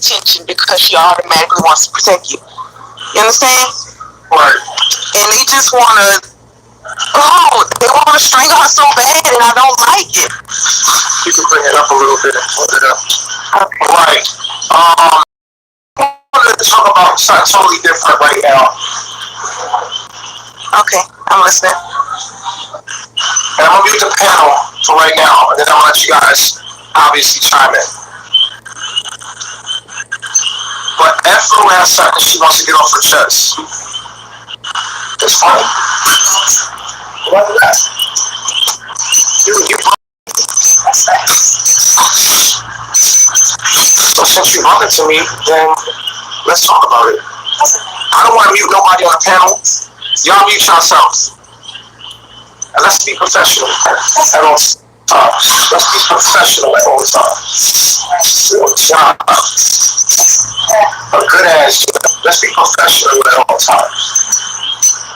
attention because she automatically wants to protect you. You understand? Right. And they just want to, they want to strangle her so bad, and I don't like it. You can bring it up a little bit and hold it up. Okay. Right. I want to talk about something totally different right now. Okay, I'm listening. And I'm going to mute the panel for right now, and then I'm going to let you guys obviously chime in. But Afro has something she wants to get off her chest. It's funny. What is that? So since you brought it to me, then let's talk about it. I don't want to mute nobody on the panel. Y'all mute yourselves. And let's be professional at all times. Let's be professional at all times. Good job. A good ass job. Let's be professional at all times.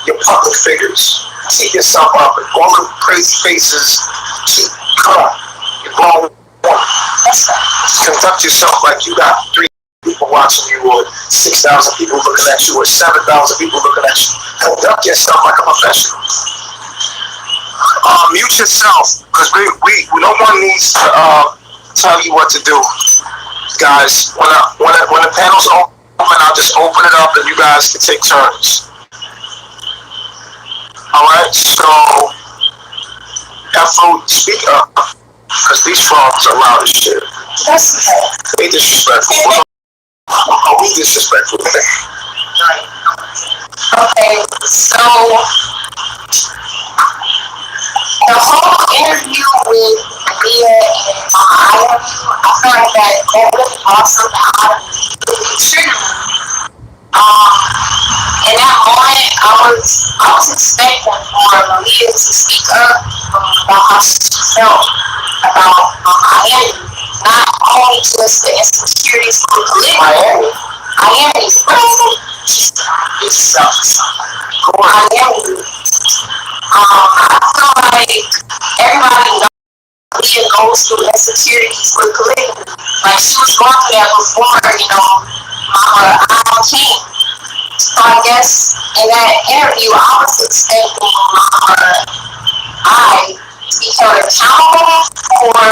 Your public figures. Keep yourself up. All the crazy faces. Keep calm. You're grown. Conduct yourself like you got 3 people watching you, or 6,000 people looking at you, or 7,000 people looking at you. Conduct yourself like a professional. Mute yourself, because no one needs to tell you what to do, guys. When the panel's open, I'll just open it up and you guys can take turns. All right, so Afro, speak up, because these frogs are loud as shit. They disrespectful. We disrespectful. Okay, so the whole interview with Malia and I feel like that really brought something out of me. It triggered me. In that moment, I was expecting for Malia to speak up about how she felt about Miami, not only just the insecurities from Miami. Miami. I feel like everybody knows Malia goes through insecurities with polygamy. Like, she was going through that before, Mama came. So I guess in that interview, I was expecting I to be held accountable for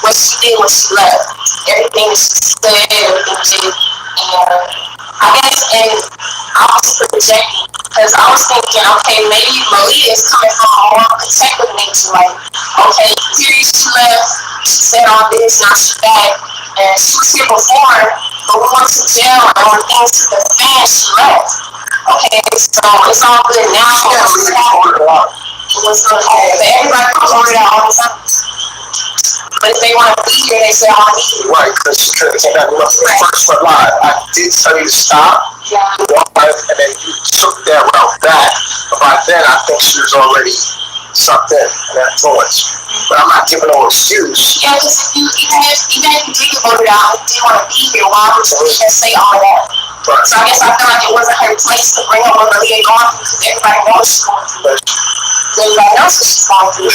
what she did when she left. Everything that she said, everything she did. And I guess, and I was projecting, because I was thinking, okay, maybe Malia is coming from a more protective nature. Like, okay, period, she left, she said all this, now she's back, and she was here before, but we went to jail, and when things took the fan, she left. Okay, so it's all good now. What's going on? But everybody comes over there all the time. But if they want to be here, they say, oh, I need you. Right, because she couldn't take that first but live. I did tell you to stop, and then you took that route back. But by then, I think she was already sucked in and influenced. But I'm not giving no excuse. Yeah, because even if you did vote it out, you didn't want to be here, why would you even say all that? Right. So I guess I feel like it wasn't her place to bring up what Malia going through, because everybody knows she's going through it. Everybody knows what she's going through.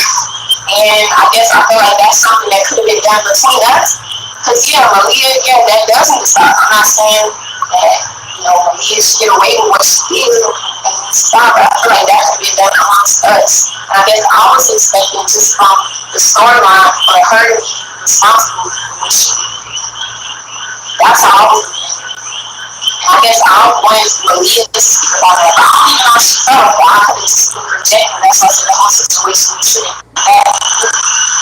And I guess I feel like that's something that could have been done between us. Because, Malia, that doesn't stop. I'm not saying that, Malia should get away with what she did and stop. I feel like that could have been done amongst us. And I guess I was expecting just from the storyline for her to be responsible for what she did. That's how I was thinking. I guess I wanted Malia to speak about that, but I don't even know how she felt, but I could have just been projecting. That's why I said the whole situation shouldn't have.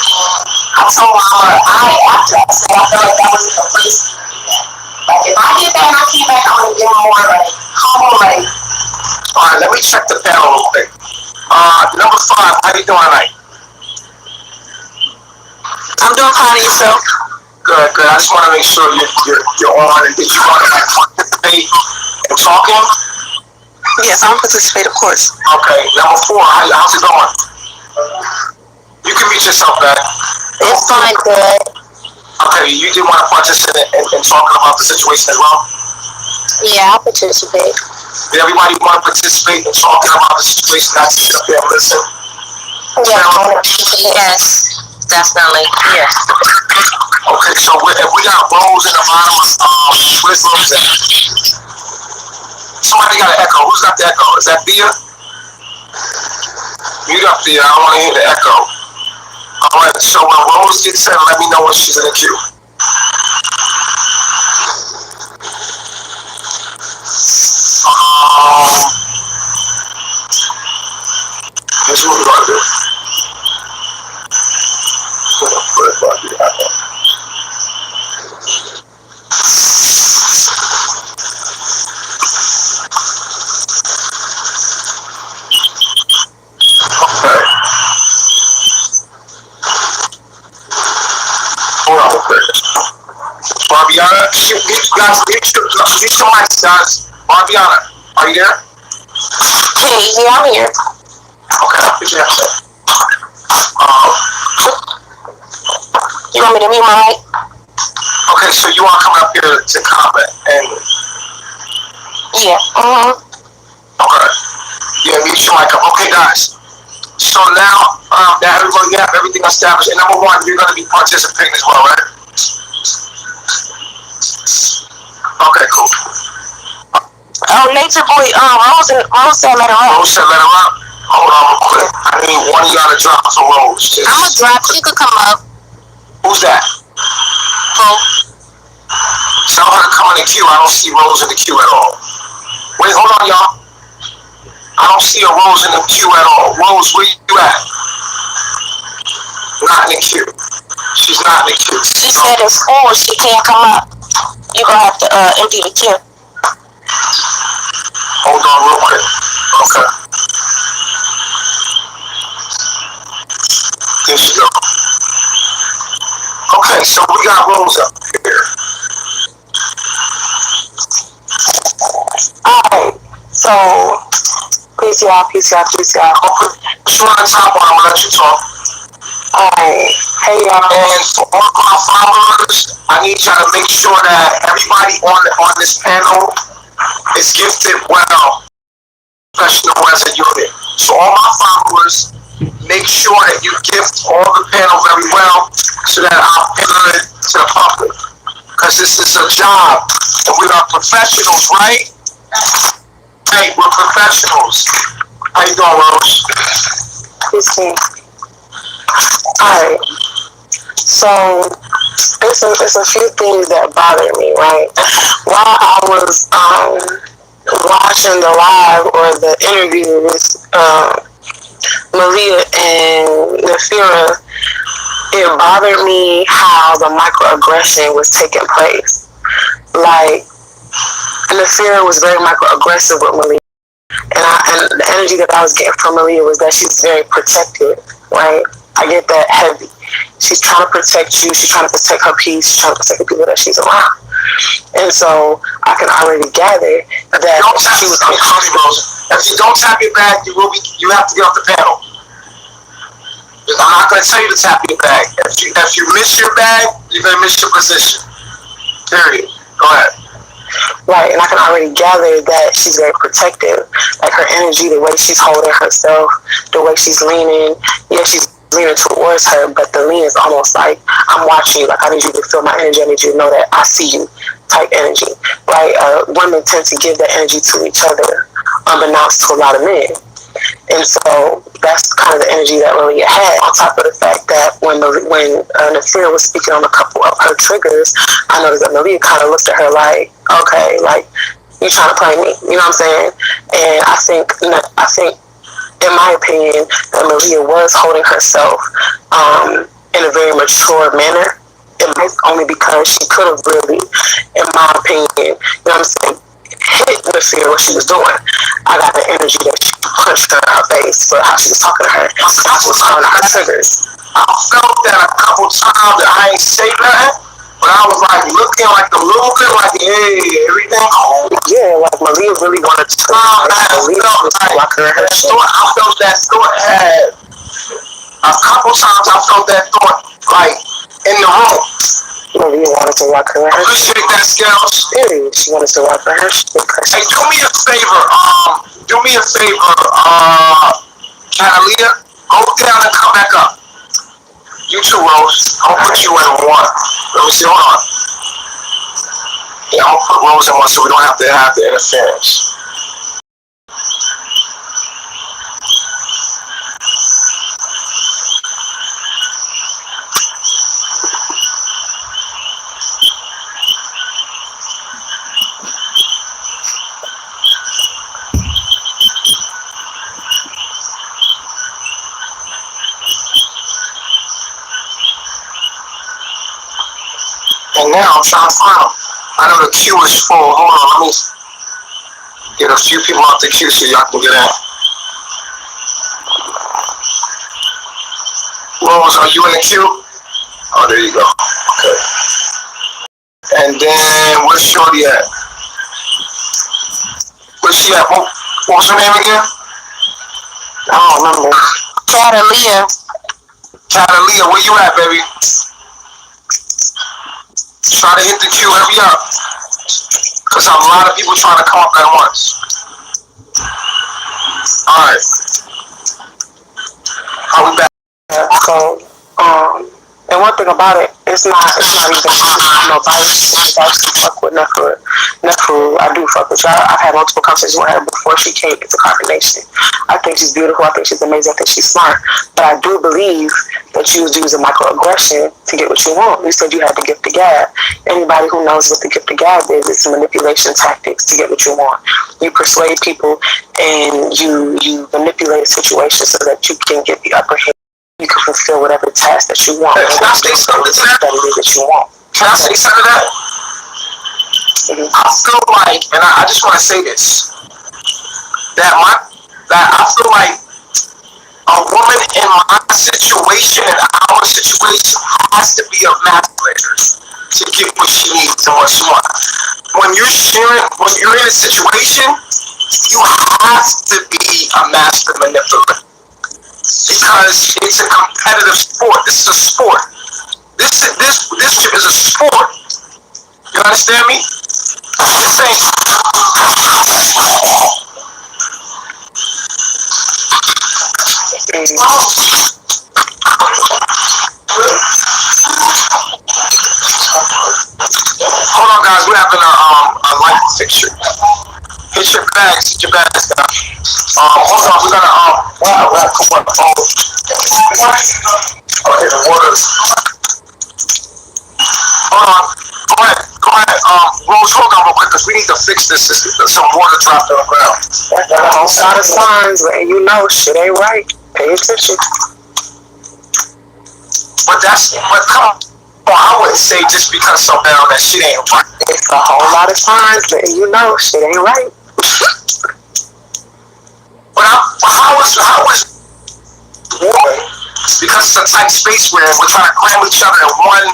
And I told Mama, after I said, I felt like that wasn't the place to do that. Like, if I get that and I came back, I'm going to give them more, humble, Alright, let me check the panel real quick. Number 5, how you doing tonight? I'm doing fine, yourself? Good. I just want to make sure you're on. And did you want to participate in talking? Yes, I'm participate, of course. Okay. Number 4, how's it going? You can mute yourself back. it's fine, good. Okay, you did want to participate in talking about the situation as well? Yeah, I'll participate. Did everybody want to participate in talking about the situation? Not to sit up there and listen? Yeah, yes, definitely. Yes. Okay, so if we got Rose in the bottom, where's Rose at? Somebody got an echo. Who's got the echo? Is that Bia? Mute up Bia. I don't want to hear the echo. All right, so when Rose gets in, let me know when she's in the queue. Here's what we're going to do. Okay. Hold on real quick. Barbiana, guys, mute your mics, guys. Barbiana, are you there? Hey, yeah, I'm here. Okay, I'll put you up there. You want me to mute my mic? Okay, so you want to come up here to comment and Yeah. okay. Yeah, mute your mic up. Okay, guys. So now that everybody have everything established, and number one, you're going to be participating as well, right? Okay, cool. Oh, Nature Boy, Rose said let her up. Rose said let her up. Hold on real quick. I need one of y'all to drop for Rose. I'm gonna drop. She could come up. Who's that? Who? Tell her to come in the queue. I don't see Rose in the queue at all. Wait, hold on, y'all. I don't see a Rose in the queue at all. Rose, where you at? Not in the queue. She's not in the queue. She said it's full. She can't come up. You're gonna have to empty the queue. Hold on real quick. Okay. There she go. Okay, so we got Rose up here. Alright, so peace y'all. Put you on the top one, I'm gonna let you talk. Alright, hey y'all. And for all of our followers, I need y'all to make sure that everybody on this panel is gifted well, professional as a unit. So all my followers, make sure that you gift all the panel very well so that I'll give it to the public. Because this is a job, and we are professionals, right? Hey, we're professionals. How you doing, Rose? Alright, so it's a few things that bother me, right? While I was watching the live or the interview with Malia and Neytiri, it bothered me how the microaggression was taking place. Like, Neytiri was very microaggressive with Malia. And the energy that I was getting from Malia was that she's very protective, right? I get that heavy. She's trying to protect you. She's trying to protect her peace. She's trying to protect the people that she's around. And so I can already gather that she was uncomfortable. If you don't tap your bag, you have to get off the panel. I'm not going to tell you to tap your bag. If you miss your bag, you're going to miss your position. Period. Go ahead. Right, and I can already gather that she's very protective. Like her energy, the way she's holding herself, the way she's leaning. Yeah, she's leaning towards her, but the lean is almost like, I'm watching you. Like, I need you to feel my energy. I need you to know that I see you type energy. Right? Women tend to give that energy to each other, unbeknownst to a lot of men. And so that's kind of the energy that Malia had, on top of the fact that when Neytiri was speaking on a couple of her triggers, I noticed that Malia kind of looked at her like, okay, like, you trying to play me, you know what I'm saying? And I think, in my opinion, that Malia was holding herself in a very mature manner. It might only because she could have really, in my opinion, you know what I'm saying, hit Neytiri what she was doing. I got the energy that she punched her in her face for how she was talking to her. That was one of her triggers. I felt that a couple times that I ain't say nothing, but I was like looking like a little bit like, hey, everything cool. Yeah, like Malia really wanted to I felt that thought had a couple times. I felt that thought like in the room. Malia wanted to rock her. Appreciate that, Scales. Period. She wanted to rock her. Hey, do me a favor. Catalina, go down and come back up. You too, Rose. I'm gonna put you in one. Let me see. Hold on. Yeah, I'm gonna put Rose in one so we don't have the interference. And now I'm trying to find them. I know the queue is full. Hold on, let me get a few people out the queue so y'all can get in. Rose, are you in the queue? Oh, there you go. Okay. And then, where's Shorty at? Where's she at? What was her name again? I don't remember. Catalia. Catalia, where you at, baby? Try to hit the queue, hurry up. Because a lot of people trying to come up at once. Alright. How we back? So, and one thing about it, it's not even no bias. Like, I actually fuck with Neferu. I do fuck with y'all. I've had multiple conversations with her before she came into Carbonnation. I think she's beautiful. I think she's amazing. I think she's smart. But I do believe that you was using microaggression to get what you want. You said you had the gift of gab. Anybody who knows what the gift of gab is, it's manipulation tactics to get what you want. You persuade people and you manipulate situations so that you can get the upper hand. You can fulfill whatever task that you want. Can I say something to that? That you want. Can I say something to that? Mm-hmm. I feel like, and I just want to say this, that I feel like a woman in my situation and our situation has to be a manipulator to get what she needs and what she wants. When you're in a situation, you have to be a master manipulator. Because it's a competitive sport. This is a sport. This shit is a sport. You understand me? This ain't. Hold on, guys. We're having a light fixture. Hit your bags, down. Hold on. We're gonna come up. Okay, the water. Hold on. Go ahead. Rose, hold on real quick, because we need to fix this. Some water dropped on the ground. All side of signs, and you know shit ain't right. Pay attention. But come on. I wouldn't say just because something on that shit ain't right. It's a whole lot of signs, and you know shit ain't right. But how is war? Because it's a tight space where we're trying to cram each other in one.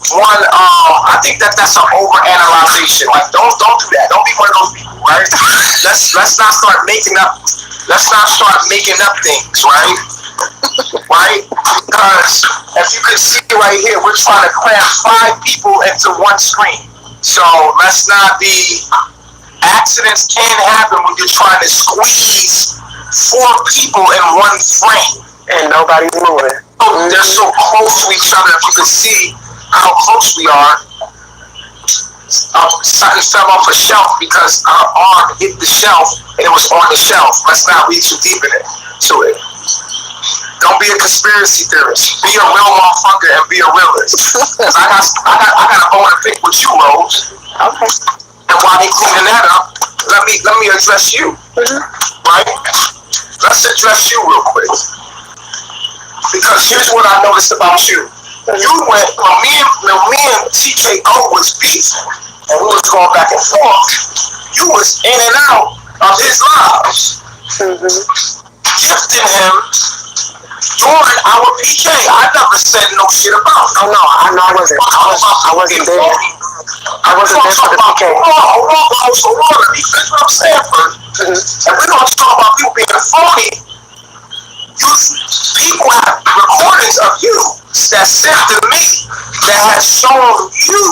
I think that's an overanalyzation. Like, don't do that. Don't be one of those people, right? Let's not start making up. Let's not start making up things, right? Right? Because if you can see right here, we're trying to cram 5 people into one screen. So let's not be. Accidents can happen when you're trying to squeeze 4 people in one frame. And nobody's moving. They're so close to each other. If you can see how close we are, something fell off a shelf because our arm hit the shelf and it was on the shelf. Let's not read too deep into it. Don't be a conspiracy theorist. Be a real motherfucker and be a realist. Cause I got a bone to pick with you, Rose. Okay. And while they cleaning that up, let me address you. Mm-hmm. Right? Let's address you real quick. Because here's what I noticed about you. You went when me and TKO was beefing and we was going back and forth. You was in and out of his lives, gifting him during our PK. I never said no shit about him. Oh no, I wasn't. I wasn't there. I wasn't there for the PK. Hold on. Let me finish what I'm saying first. And we're gonna talk about people being phony. People have recordings of you that sent to me that has shown you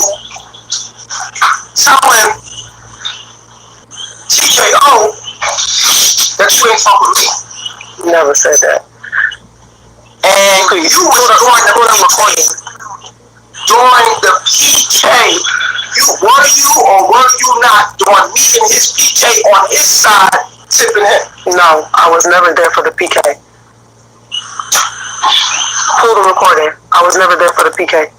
telling TKO that you ain't fuck with me. Never said that. And you was during the recording. During the PK, were you not doing me and his PK on his side tipping him? No, I was never there for the PK. Pull the recording. I was never there for the PK.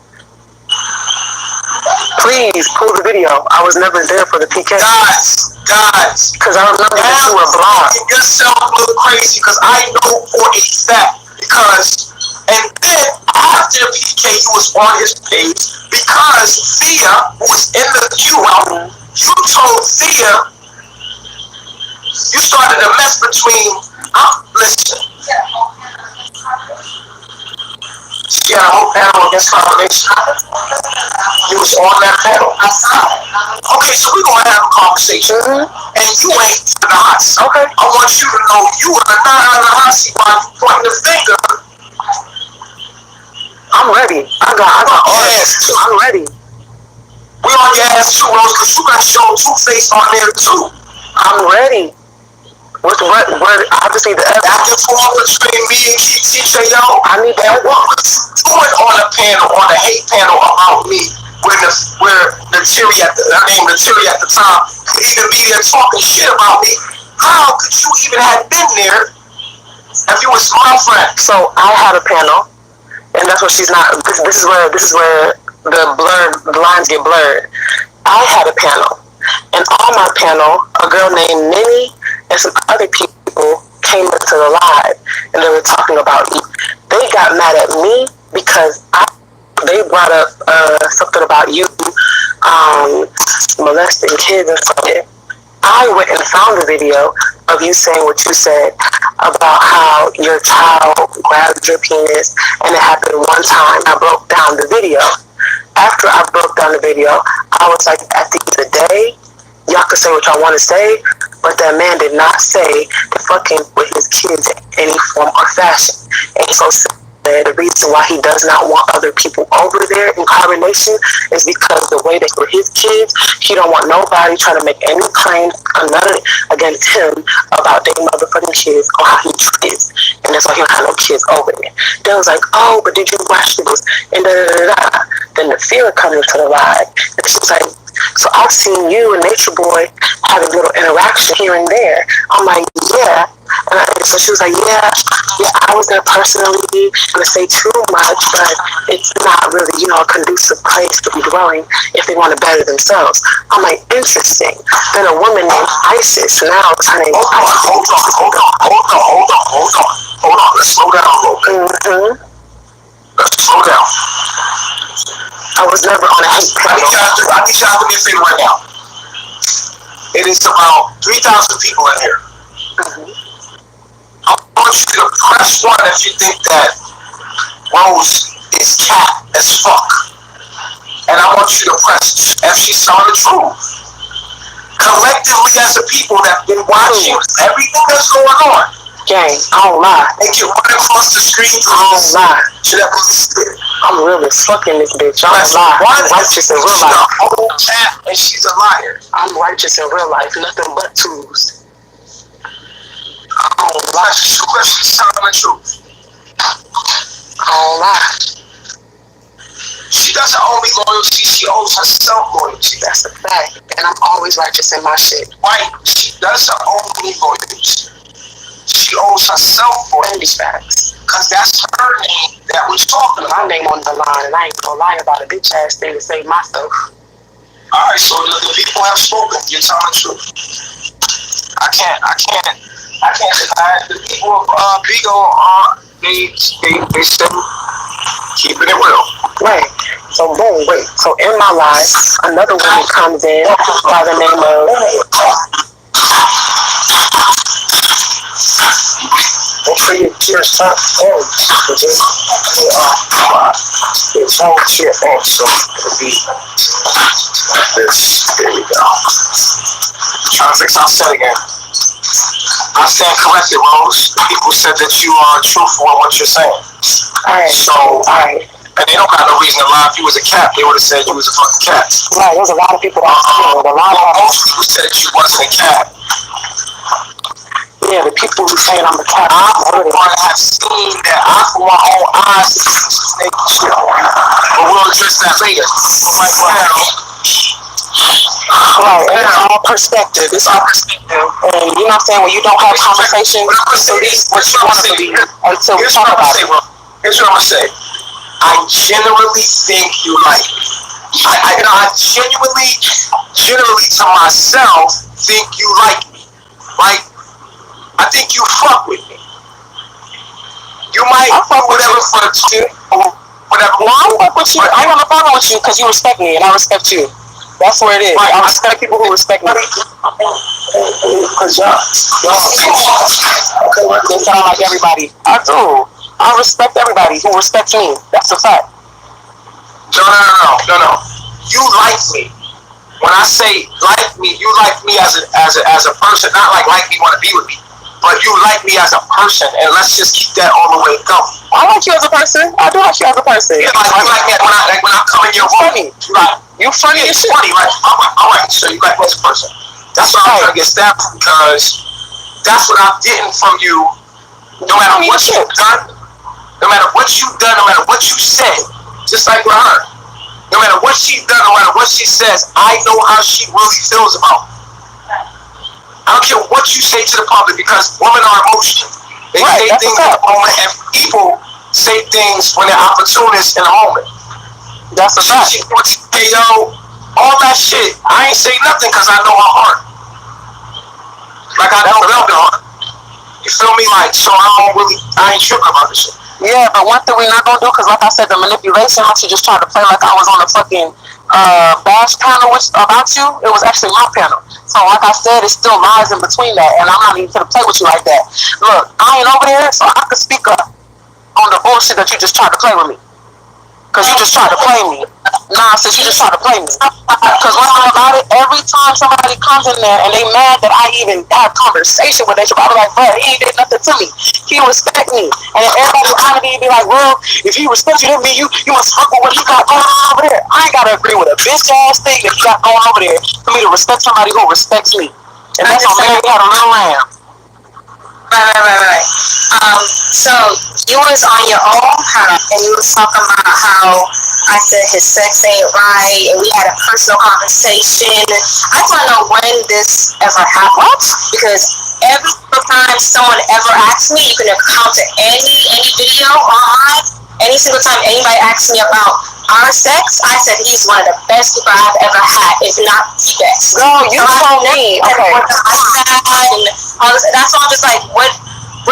Please pull the video. I was never there for the PK. Guys. Because I remember that you were blocked. Making yourself look crazy because I know for a fact. And then after the PK, you was on his page because Thea, who was in the queue, you told Thea, you started a mess between, listen. She had a whole panel against Carbonnation. You was on that panel. Okay, so we're going to have a conversation. And you ain't in the hot seat. Okay. I want you to know you are not in the hot seat while you pointing the finger. I'm ready. I got orders. I'm ready. We on your ass too, Rose, because you got your two-face on there too. I'm ready. What, I just need the evidence. Back and forth between me and TJO. I need that. What was you doing on the panel, on the hate panel about me? Where Neytiri at the time, even media talking shit about me. How could you even have been there if you was my friend? So I had a panel, and that's what she's not. This is where the lines get blurred. I had a panel, and on my panel, a girl named Nini and some other people came into the live, and they were talking about me. They got mad at me because they brought up something about you molesting kids and stuff. I went and found a video of you saying what you said about how your child grabbed your penis and it happened one time. I broke down the video. After I broke down the video, I was like, at the end of the day, y'all can say what y'all want to say, but that man did not say to fucking with his kids in any form or fashion. And so the reason why he does not want other people over there in Carbonnation is because the way that for his kids, he don't want nobody trying to make any claims against him about their motherfucking kids or how he treats. And that's why he don't have no kids over there. They was like, oh, but did you watch this? And da-da-da-da. Then the fear comes into the live. And she was like, so I've seen you and Nature Boy have a little interaction here and there. I'm like, yeah. And so she was like, yeah, I was there personally. I'm going to say too much, but it's not really, a conducive place to be dwelling if they want to better themselves. I'm like, interesting. Then a woman named Isis now turning. Hold on. Let's slow down a little bit. Let's slow down. I was never on a hate panel. I need y'all to do me a favor right now. It is about 3,000 people in here. I want you to press 1 if you think that Rose is cat as fuck. And I want you to press 2 if she's telling the truth. Collectively as a people that have been watching everything that's going on. Gang, I don't lie. They can run across the screen. I don't lie. Should I'm real as fuck in this bitch. I don't lie. I'm righteous in real life. She's a whole cat and she's a liar. I'm righteous in real life. Nothing but twos. I don't lie. She's telling the truth. I don't lie. She doesn't owe me loyalty. She owes herself loyalty. That's a fact. And I'm always righteous in my shit. Right. She doesn't owe me loyalty. She owes herself loyalty. Facts. Because that's her name that we're talking about. My name on the line, and I ain't gonna lie about a bitch ass thing to save myself. Alright, so the people have spoken. You're telling the truth. I can't deny it. The people of Bigo they still keeping it real. Right. So boom, wait. So in my life, another woman comes in by the name of Don't forget your son. It's all your fault, so it'll be like this. There we go. Trying to fix our set again. I stand corrected, Rose. People said that you are truthful in what you're saying. Alright. And they don't got no reason to lie. If you was a cat, they would have said you was a fucking cat. Right, there's a lot of people that most people said that you wasn't a cat. Yeah, the people who saying I'm the cat. I for one have seen that. I for my own eyes see some naked shit. But we'll address that later. Right now. Right, and it's all perspective. It's all perspective. And you know what I'm saying? When you don't have conversations, you believe what you want to believe until we talk about it. Here's what I'm gonna say. I genuinely think you like me. I genuinely to myself think you like me. Like, I think you fuck with me. You might do whatever for you. Whatever. No, I fuck with you. I want to fuck with you because you respect me and I respect you. That's where it is. Right. I respect people who respect me. Because y'all they sound like everybody. I do. I respect everybody who respects me. That's a fact. No. You like me. When I say like me, you like me as a person. Not like me want to be with me, but you like me as a person. And let's just keep that all the way going. I like you as a person. I do like you as a person. Yeah, like you like me when I come in your room. You funny as shit. Funny, right? All right. So you like me as a person. That's what I'm trying to get established because that's what I'm getting from you. No matter what you've done, no matter what you've done, no matter what you said, just like with her. No matter what she's done, no matter what she says, I know how she really feels about me. I don't care what you say to the public because women are emotional. They say things in the moment, and people say things when they're opportunists in the moment. That's a fact. Hey, yo, all that shit, I ain't say nothing because I know her heart. Like I know her heart. You feel me? Like, so I ain't tripping about this shit. Yeah, but one thing we're not gonna do, because like I said, the manipulation, she just tried to play like I was on a fucking bash panel about you. It was actually my panel. So like I said, it still lies in between that, and I'm not even gonna play with you like that. Look, I ain't over there, so I can speak up on the bullshit that you just tried to play with me. Because you just tried to play me. Nah, sis, you just tried to play me. Because one thing about it, every time somebody comes in there and they mad that I even had a conversation with Neytiri, I was like, bro, he ain't did nothing to me. He respect me. And then everybody will come to me and be like, well, if he respects you, then you must fuck with what he got going on over there. I ain't got to agree with a bitch ass thing that he got going over there for me to respect somebody who respects me. And that's on Mary had a little lamb. Right. So you was on your own, and you was talking about how I said his sex ain't right, and we had a personal conversation. I just want to know when this ever happened, because every time someone ever asks me, you can account to any video online. Any single time anybody asks me about our sex, I said he's one of the best people I've ever had, if not the best. Girl, you told me. Okay. That's why I'm just like, what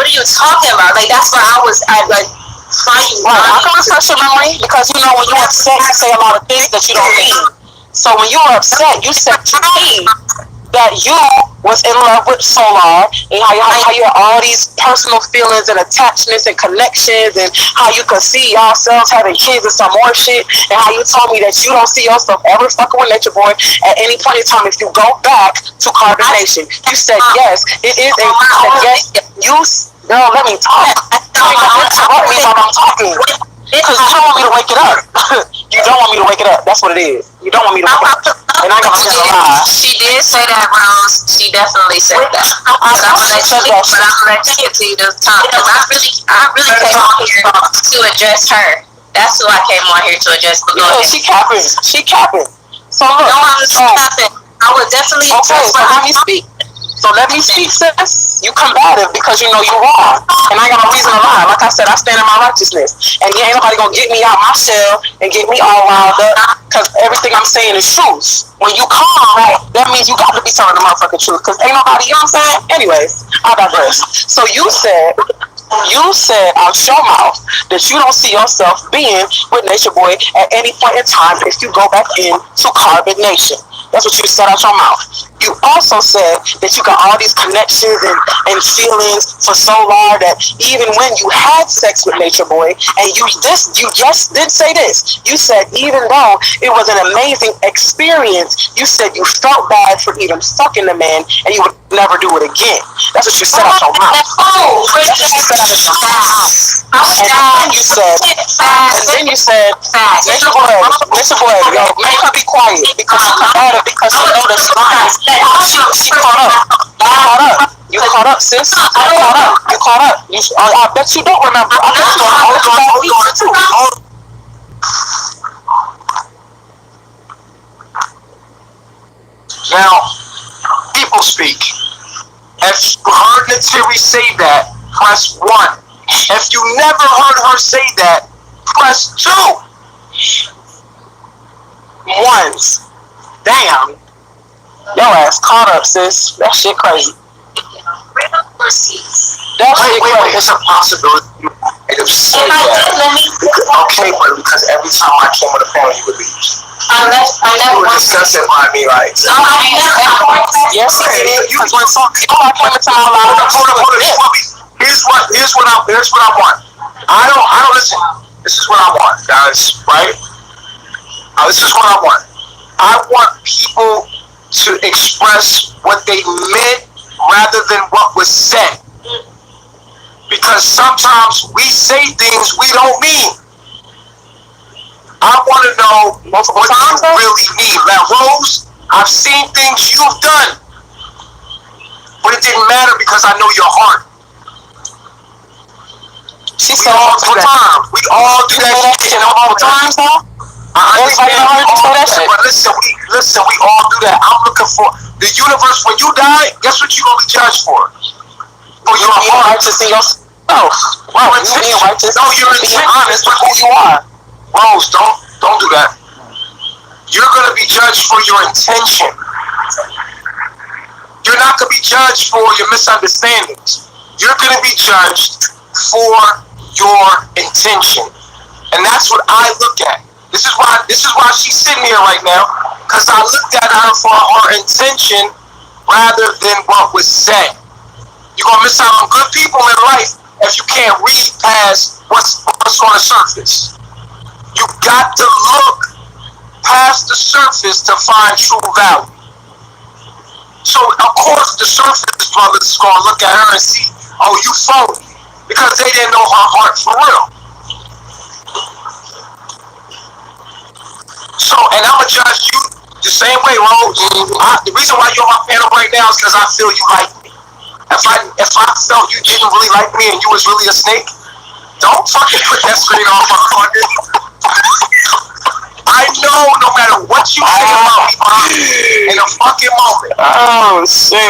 are you talking about? Like, that's why I like, trying. Right, I'm gonna refresh your memory because you know when you're upset, you say a lot of things that you don't mean. So when you were upset, you said to me that you was in love with Solar and how you had all these personal feelings and attachments and connections and how you could see yourselves having kids and some more shit, and how you told me that you don't see yourself ever fucking with Nature Boy at any point in time if you go back to Carbonnation. You said yes, it is a girl, let me talk. You interrupt me while I'm talking. Because you don't want me to wake it up. You don't want me to wake it up. That's what it is. You don't want me to wake it up. And I got to lie. She did say that, Rose. She definitely said that. But I'm gonna let you continue to talk. Because I really came on here to address her. That's who I came on here to address. Yeah, she capping. So look. No, I'm not capping. I would definitely address. So let me speak. Sis. You combative because you know you're wrong. And I got no reason to lie. Like I said, I stand in my righteousness. And ain't nobody gonna get me out my shell and get me all riled up because everything I'm saying is truth. When you calm, that means you got to be telling the motherfucking truth. Because ain't nobody, you know what I'm saying? Anyways, I digress. So you said out your mouth that you don't see yourself being with Nature Boy at any point in time if you go back into Carbonnation. That's what you said out your mouth. You also said that you got all these connections and feelings for so long that even when you had sex with Nature Boy, and you just did say this, you said even though it was an amazing experience, you said you felt bad for even fucking the man and you would never do it again. That's what you said out your mouth. That's what you said out your mouth. And then you said, Nature Boy, yo, make her be quiet because she combative because she know that she's lying. She caught up. You caught up, sis. You caught up. I bet you don't remember. I bet you don't. Hold on. Now, people speak. If you heard Neytiri say that, press 1. If you never heard her say that, press 2. Ones. Damn. Your ass caught up, sis. That shit crazy. Wait, it's a possibility you might have said that. Okay, but because every time I came with a panel, you would leave. You were discussing by me like. Yes, because when some people are coming to my life, Hold on. Here's what I want. I don't listen. This is what I want, guys. Right? This is what I want. I want people to express what they meant rather than what was said. Because sometimes we say things we don't mean. I want to know what you really mean. Now, Rose, I've seen things you've done, but it didn't matter because I know your heart. We all do that. We all do that shit all the time, though. I understand all that shit, but listen, we all do that. I'm looking for the universe. When you die, guess what you're gonna be judged for? For your heart. Righteous in yourself. Wow, you being righteous. No, you're being honest with who you are. Rose, don't do that. You're gonna be judged for your intention. You're not gonna be judged for your misunderstandings. You're gonna be judged for your intention, and that's what I look at. This is why she's sitting here right now, because I looked at her for her intention rather than what was said. You're gonna miss out on good people in life if you can't read past what's on the surface. You got to look past the surface to find true value. So of course the surface brothers is gonna look at her and see, oh, you phony, because they didn't know her heart for real. So, and I'm gonna judge you the same way, Rose. The reason why you're on my panel right now is because I feel you like me. If I felt you didn't really like me and you was really a snake, don't fucking put that screen on, motherfucker. I know no matter what you say about me, in a fucking moment. Oh, shit.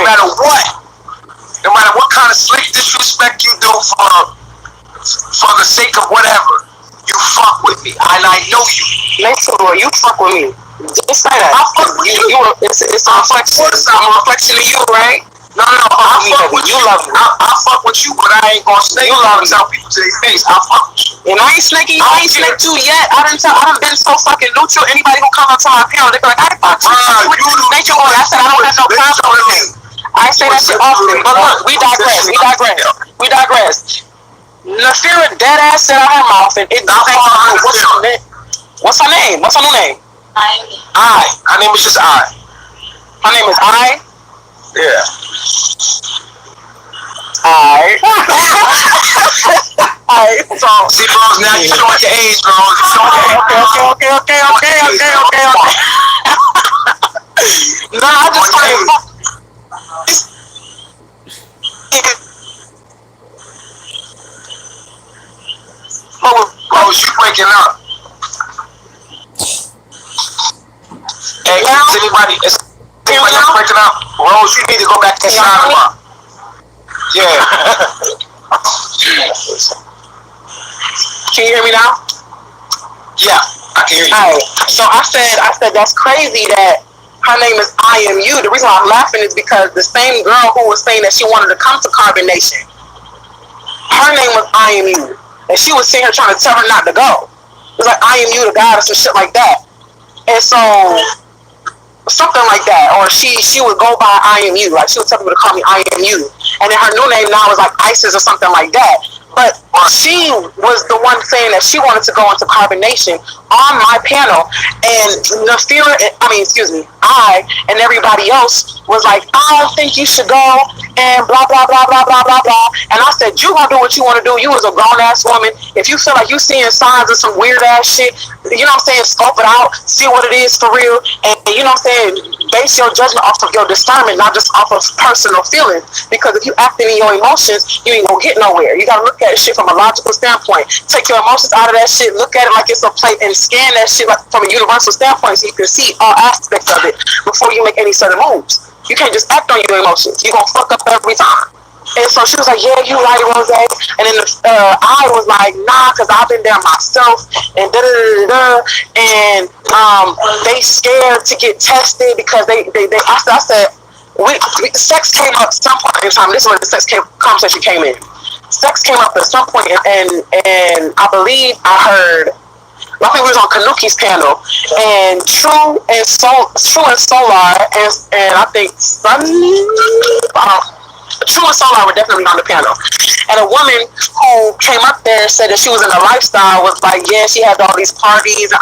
No matter what kind of slick disrespect you do for the sake of whatever, you fuck with me, and I know you. Neytiri, you fuck with me. Just say that. I fuck with you. It's a reflection. I'm a reflection of you, right? No, I fuck with you. I fuck with you, but I ain't gonna say you love tell people to their face. I fuck with you. And I ain't snaking. I ain't snaked you yet. I done been so fucking neutral. Anybody who come up to my panel, they be like, I fuck you. I said I don't have no problem with you. I say that shit often. But look, we digress. Neytiri dead ass said out her mouth, and it don't what's her name? What's her new name? Her name is just I. Her name is I. Yeah. Alright. So see, bros, now you showing your age, bro. Okay. No, I just can't. Rose, you breaking up. Hey, is anybody breaking up? Rose, you need to go back inside of her. Yeah. Can you hear me now? Yeah, I can hear you. Alright. So I said that's crazy that her name is I Am You. The reason why I'm laughing is because the same girl who was saying that she wanted to come to Carbonnation, her name was I Am You. And she was sitting here trying to tell her not to go. It was like, I am you, the God, or some shit like that. And so, something like that. Or she would go by I Am You. Like, she would tell people to call me I Am You. And then her new name now is like Isis or something like that. But she was the one saying that she wanted to go into Carbonnation on my panel. And Neytiri, I and everybody else was like, I don't think you should go, and blah blah blah blah blah blah blah. And I said, you gonna do what you want to do. You was a grown ass woman. If you feel like you seeing signs of some weird ass shit, you know what I'm saying, scope it out, see what it is for real, and you know what I'm saying, base your judgment off of your discernment, not just off of personal feelings. Because if you acting in your emotions, you ain't gonna get nowhere. You gotta look at shit from a logical standpoint. Take your emotions out of that shit, look at it like it's a plate, and scan that shit like from a universal standpoint so you can see all aspects of it before you make any certain moves. You can't just act on your emotions. You're gonna fuck up every time. And so she was like, yeah, you right, Rose. And then I was like, nah, because I've been there myself. And da-da-da-da-da. And they scared to get tested because I said, sex came up some point in time. This is when the conversation came in. Sex came up at some point, and I believe I heard, I think we was on Kanuki's panel, and True and Solar, and I think True and Solar were definitely on the panel. And a woman who came up there said that she was in a lifestyle was like, yeah, she had all these parties,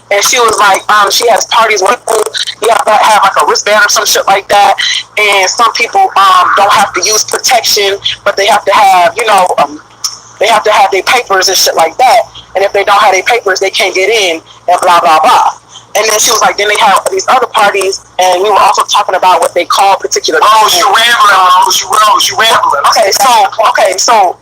and she was like, she has parties with people, you have to have like a wristband or some shit like that, and some people don't have to use protection, but they have to have, they have to have their papers and shit like that, and if they don't have their papers, they can't get in, and blah, blah, blah. And then she was like, then they have these other parties, and we were also talking about what they call particular. Oh, you rambling, you rambling. Okay, so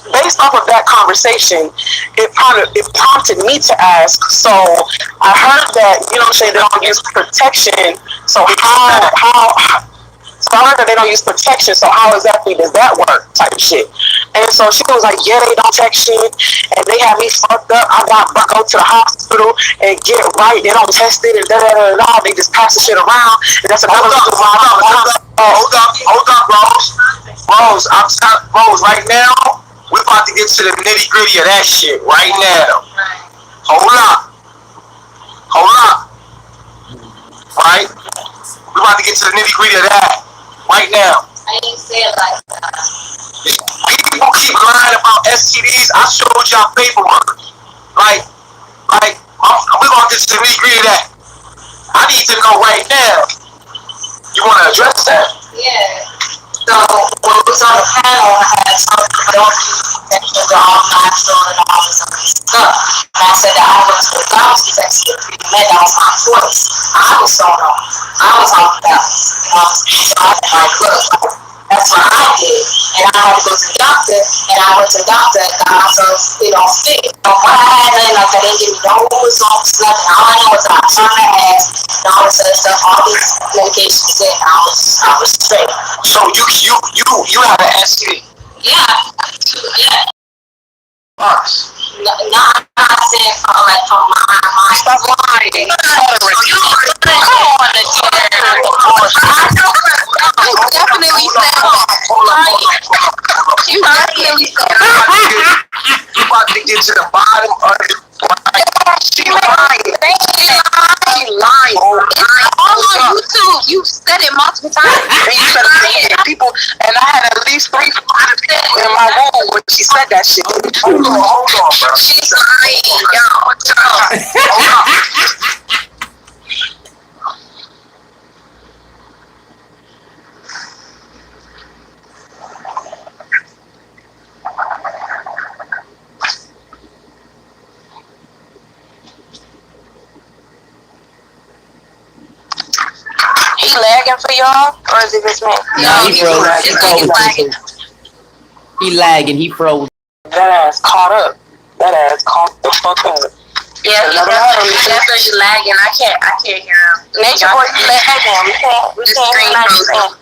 based off of that conversation, it prompted me to ask. So I heard that, you know what I'm saying, they don't use protection. So So I heard that they don't use protection, so how exactly does that work type shit? And so she was like, yeah, they don't check shit, and they have me fucked up. I got to go to the hospital and get right. They don't test it, and da-da-da-da. They just pass the shit around, and that's another reason why Hold up, Rose. Rose, right now, we're about to get to the nitty-gritty of that shit right now. Hold up. Right? We're about to get to the nitty-gritty of that right now. I didn't say it like that. People keep lying about STDs. I showed y'all paperwork. Like, we're going to get to the nitty-gritty of that. I need to know right now. You want to address that? Yeah. So, when we was on the panel, I had talked about the all natural and all this other stuff. And I said that I went to the doctor because that was my choice. I was thrown off. I was on the balance. So I was like, look, that's what I did. And I had to go to the doctor, and I went to the doctor and got myself sick. So what I had done, like, I didn't give me no results, nothing. All I know was I turned my ass and all this other stuff, all these medications, and I was straight. So you have an STD? Yeah. Us. Not saying from my Stop lying. you come on the You definitely said that. You definitely said that. You about to get to the bottom of it. She lying. She lying. It's all on YouTube. You said it multiple times. And you said it to people, and I had at least 3 people in my room when she said that shit. Hold on, bro. She's lying, y'all. Hold on. He lagging for y'all, or is it just me? No, he froze. He lagging. He froze. That ass caught up. That ass caught the fuck up. Yeah, he's definitely lagging. I can't hear him. Nature boy, you lagging. We can't hear nothing.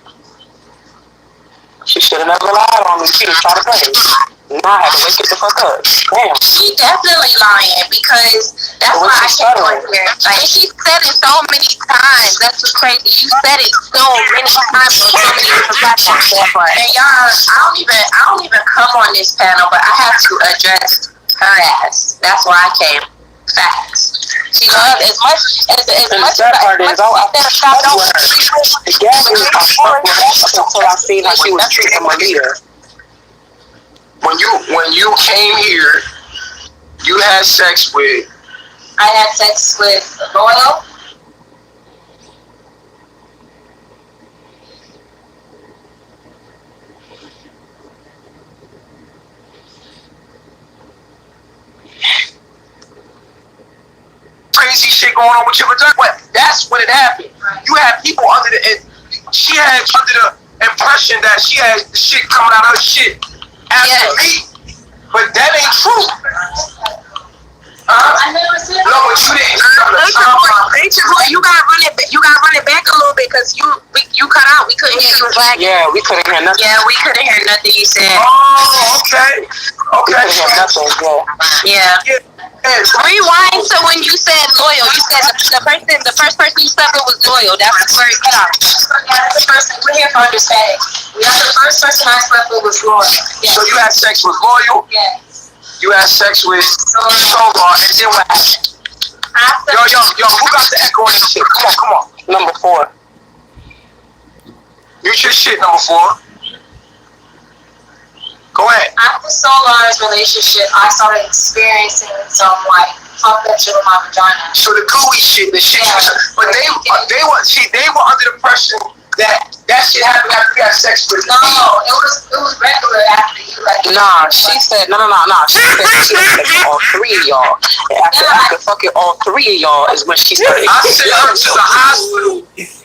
She should have never lied on me. She was trying to play. Now I had to wake it the fuck up. Damn. She definitely lying because that's why I can't go here. Like, she said it so many times. That's what's crazy. You said it so many times on so many different platforms. And y'all, I don't even come on this panel, but I have to address her ass. That's why I came. Facts. She loved as much as that part is, the gas is I fucked with her until I seen how she was treating Malia. When you came here, you had sex with I had sex with Loyal. Crazy shit going on with your vagina. That's when it happened. You had people under she had under the impression that she had shit coming out of her shit after me, but that ain't true. I never said no, but you didn't. You gotta run it. You gotta run it back a little bit because you cut out. We couldn't hear you. Yeah, we couldn't hear nothing. Yeah, we couldn't hear nothing you said. Oh, okay. We couldn't hear nothing. Yeah. Rewind to when you said Loyal. You said the first person you slept with was Loyal. That's where it cut out. Yeah, the first. We're here for understanding. Yeah, the first person I slept with was Loyal. Yeah. So you had sex with Loyal? Yeah. You had sex with Solar, and then what happened? Yo, who got the echo on this shit? Come on. Number 4. Mute your shit, number 4. Go ahead. After Solar's relationship, I started experiencing some like fucked up shit with my vagina. So the gooey shit, the shit, but they were under the impression that shit happened after you had sex with No, it was regular after you like. Nah, she said no. She said she had sex with all 3 of y'all. And after fucking all 3 of y'all is when she started. I sent her to the hospital.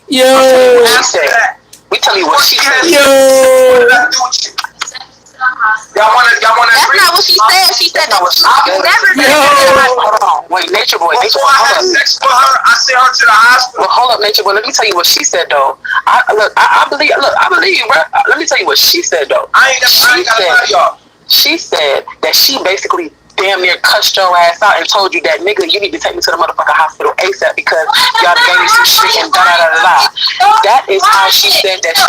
Yo. She said. We tell you what she said. Yo. What did I do with you? Y'all wanna That's agree? not what she said. She said that Yo. never been. Hold on. Wait, Nature Boy. Before I had sex with her, I sent her to the hospital. Well, hold up, Nature Boy. Let me tell you what she said, though. I believe you, bro. Let me tell you what she said, though. I ain't got to lie to y'all. She said that she basically damn near cussed your ass out and told you that, nigga, you need to take me to the motherfucking hospital ASAP because y'all gave me some shit and da-da-da-da-da. That is how she said that she...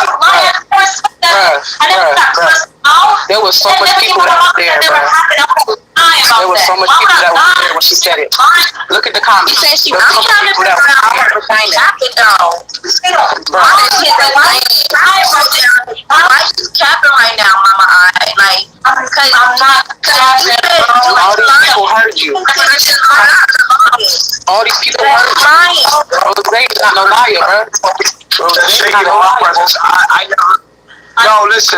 Bruh. There was so much people that was there, bruh. There was so much people that was there when she said it. Look at the comments. She said she There was was so much people that was Why you capping right now, Mama? Like, because I'm not. all these people heard you. All these people heard you. Rose's not no liar, bro. Rose's not no liar. I never. No, listen.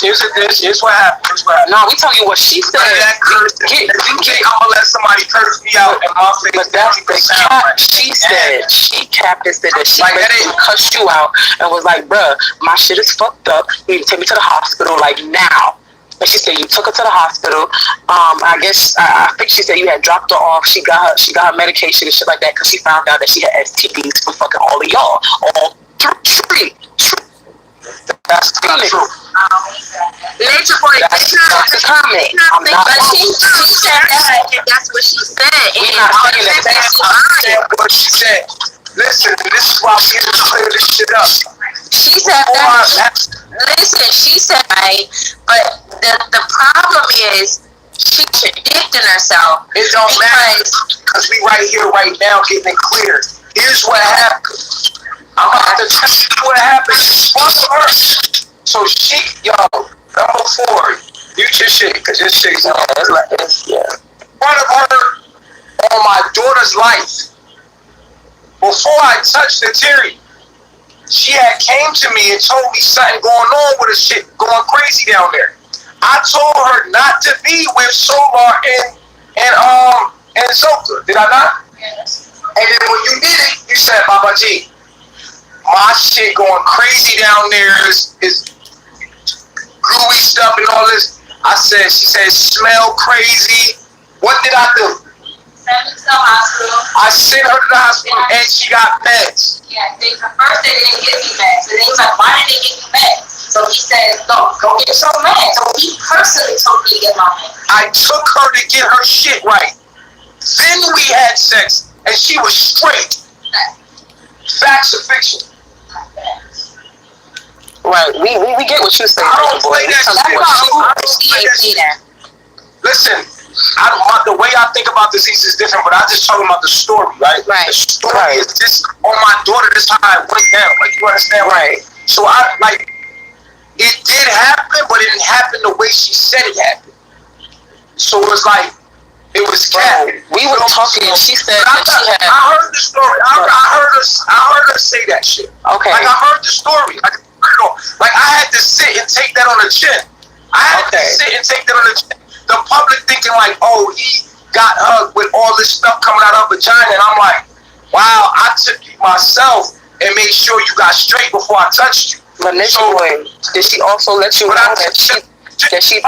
Here's what happened. No, we telling you what she said. If you think I'm gonna let somebody curse me out in my face, But that's the cap. She said, she capped and said that she basically cussed you out and was like, bruh, my shit is fucked up. You need to take me to the hospital, like, now. And she said you took her to the hospital. I think she said you had dropped her off. She got her medication and shit like that because she found out that she had STDs from fucking all of y'all. All 3. That's true. Nature Boy, That's the comment. I'm not. but she said that. That's what she said. We're not saying that That's what she said. Listen, this is why we have to clear this shit up. She said that. Listen, she said right, but the problem is she contradicting herself. It don't matter because we right here, right now, getting it clear. Here's what happened. I'm about to tell you what happened. Fuck her. So she, number 4, you just shit, because this shit is like this. Yeah. In front of her on my daughter's life. Before I touched Neytiri, she had came to me and told me something going on with her shit going crazy down there. I told her not to be with Solar and Zoka. Did I not? Yes. And then when you did it, you said, Baba G, my shit going crazy down there is gooey stuff and all this. She said, smell crazy. What did I do? Sent me to the hospital. I sent her to the hospital and she got meds. Yeah, first they didn't give me meds. And they was like, why didn't they give me meds? So he said, no, go get some meds. So he personally told me to get my meds. I took her to get her shit right. Then we had sex and she was straight. Facts or fiction? Right, we get what you're saying. I don't play that shit. Listen, the way I think about disease is different, but I just talking about the story, right? Right. The story is this on my daughter. This is how it went down. Like, you understand? Right. So it did happen, but it didn't happen the way she said it happened. So it was like It was cat. We were talking, and she said that she had. I heard the story. I heard her say that shit. Okay. Like I heard the story. Like I had to sit and take that on the chin. I had to sit and take that on the chin. The public thinking like, oh, he got hugged with all this stuff coming out of her vagina, and I'm like, wow, I took you myself and made sure you got straight before I touched you. But did she also let you know that she told you?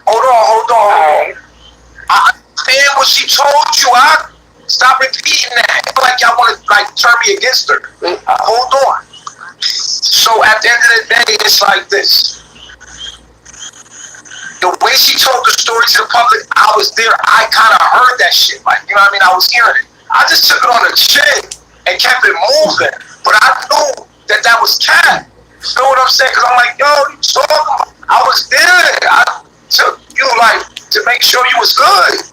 Hold on. I understand what she told you. Stop repeating that. I feel like y'all want to like turn me against her. Hold on. So at the end of the day, it's like this. The way she told the story to the public, I was there. I kind of heard that shit. Like, you know what I mean? I was hearing it. I just took it on the chin and kept it moving. But I knew that was cat. You know what I'm saying? Because I'm like, yo, you talking about? I was there. I took you like to make sure you was good.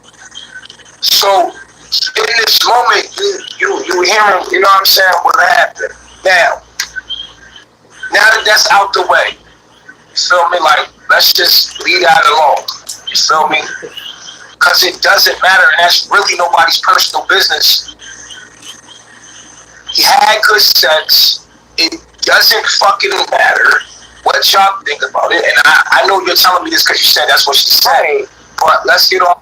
So in this moment, you hearing, you know what I'm saying, what happened. Now that that's out the way, you feel me? Like, let's just leave that alone. You feel me? Because it doesn't matter, and that's really nobody's personal business. He had good sex. It doesn't fucking matter what y'all think about it. And I know you're telling me this because you said that's what she said. But let's get on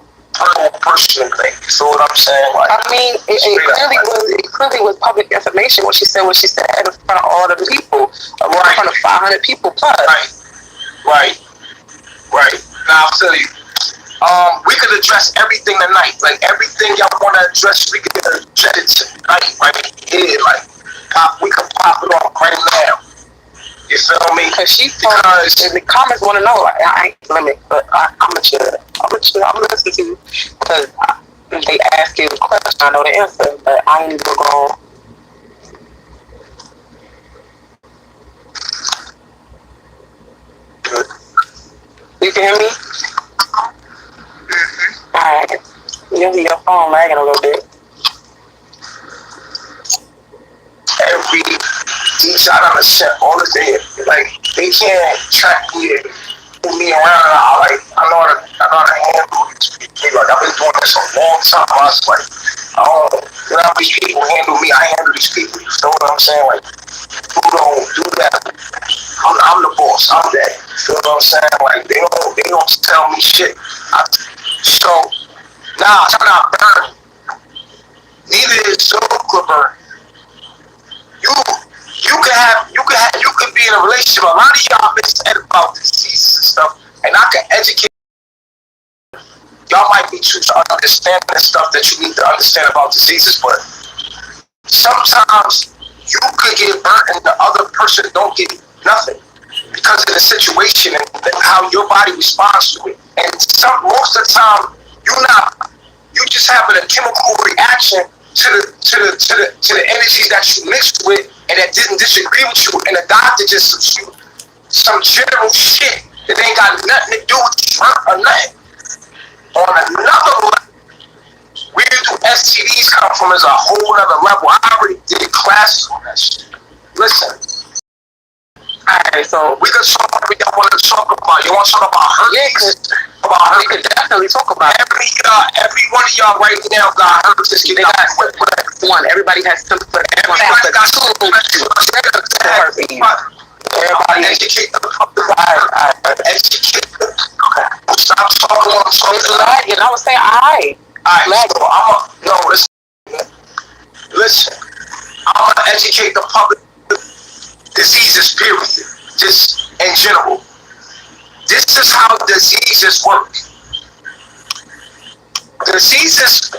personal thing. You feel what I'm saying? Like, I mean, it clearly was public information what she said in front of all the people, in front of 500 people plus. Right. Now I feel you. We could address everything tonight. Like everything y'all want to address, we could address it tonight, right here. Like we could pop it off right now. You feel me? Because the comments want to know. Like, I ain't limit, but I'm gonna chill. I'm gonna listen to you because they ask you a question. I know the answer, but I ain't even gonna. You can hear me? Mm-hmm. Alright. You hear your phone lagging a little bit. Every DJ I done sent all the day. Like they can't track me and move me around. I know how to handle these people. Like I've been doing this a long time. I was like, you know how these people handle me, I handle these people. You know what I'm saying? Like, who don't do that? I'm the boss. I'm that. You know what I'm saying? Like they don't tell me shit. So nah, I'm not burning. Neither is Zola burning. You could be in a relationship. A lot of y'all been said about diseases and stuff, and I can educate. Y'all might be too to understand the stuff that you need to understand about diseases, but sometimes you could get burnt and the other person don't get nothing because of the situation and how your body responds to it. And most of the time, you just having a chemical reaction to the energies that you mixed with and that didn't disagree with you, and the doctor just substituted some general shit that ain't got nothing to do with you or nothing. On another level, where do STDs come from is a whole other level. I already did classes on that shit. Listen. Alright, so we could talk about what y'all want to talk about. You want to talk about herpes? We could definitely talk about it. Every one of y'all right now got herpes. They got one. Everybody has symptoms. Everybody got two. Herpes. Everybody educate the public. Educate them. Okay. Stop talking on something. And I was saying, alright. So listen. I'm gonna educate the public. Diseases, period. Just in general. This is how diseases work. Diseases,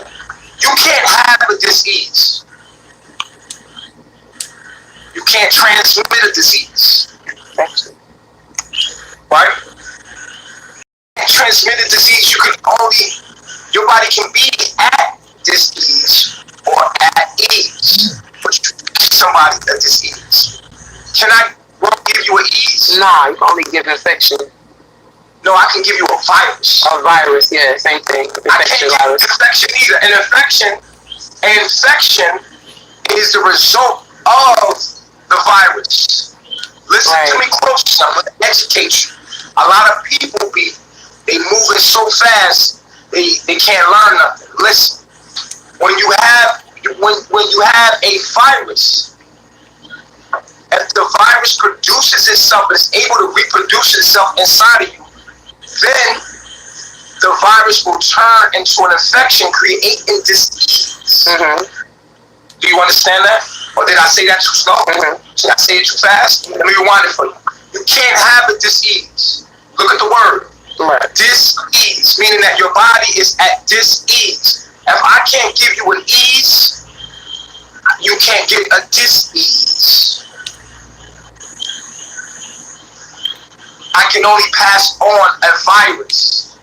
you can't have a disease. You can't transmit a disease. Right? You can't transmit a disease. Your body can be at disease or at ease. But you can give somebody a disease. Can I give you an ease? Nah, you can only give infection. No, I can give you a virus. A virus, yeah, same thing. I can't give you infection either. An infection is the result of the virus. Listen to me close. I'm going to educate you. A lot of people they moving so fast, they can't learn nothing. Listen, when you have a virus, if the virus produces itself, it's able to reproduce itself inside of you, then the virus will turn into an infection, creating disease. Do you understand that? Or did I say that too slow? Did I say it too fast? Let me rewind it for you. You can't have a disease. Look at the word. Dis-ease, meaning that your body is at dis-ease. If I can't give you an ease, you can't get a dis-ease. I can only pass on a virus.